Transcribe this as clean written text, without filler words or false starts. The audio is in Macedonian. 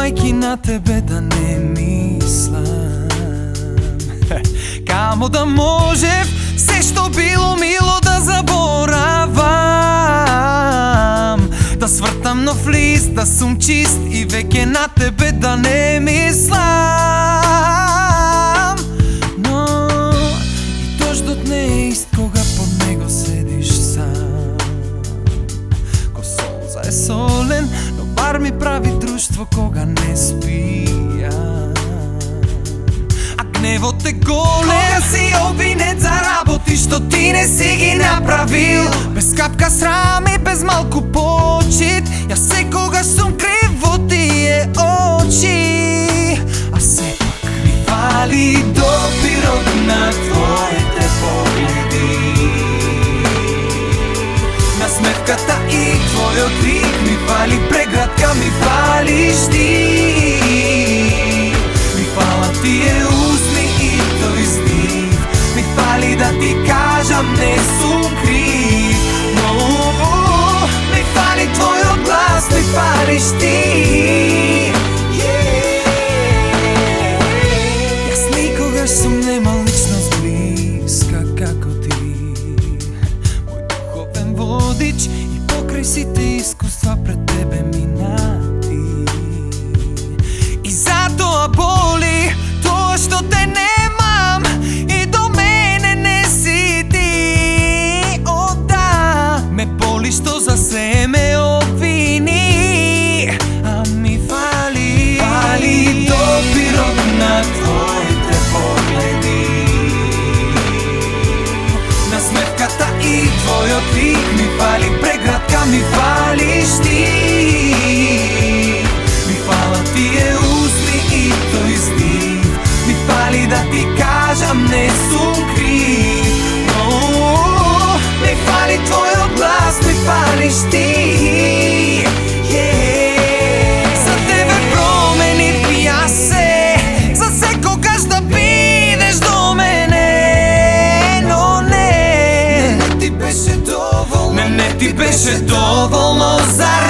думајки на тебе да не мислам. Камо да можев се што било мило да заборавам, да свртам нов лист, да сум чист и веќе на тебе да не мислам. Но и дождот не е ист кога под него седиш сам. Ко солза е солен, но бар ми прави друштво кога не спијам. А гневот е голем кога си обвинет за работи што ти не си ги направил. Без капка срам и без малку почит, јас секогаш сум крив во тие очи. А сепак ми фали допирот на твоите погледи, насмевката и твојот крик. Ми фали преградка, ми фалиш ти. Ми фалат тие усни и тој стих. Ми фали да ти кажам не сум крив. Но ми фали твојот глас, ми фалиш ти. Јас никогаш сум немал личност блиска како ти, мој духовен водич и покрај сите искуства пред тебе минати. И затоа боли тоа што те немам и до мене не си ти. О да, ме боли што за се ме обвини. А ми фали допирот на твоите погледи, насмевката и твојот крик. Ми фали преградка, ми фалиш ти. Ми фалат тие усни и тој стих. Ми фали да ти кажам не сум крив. Но ми фали твојот глас, ми фалиш ти. За тебе променив јас се, за секогаш да бидеш до мене. Но не ти беше доволно, не ти беше доволно за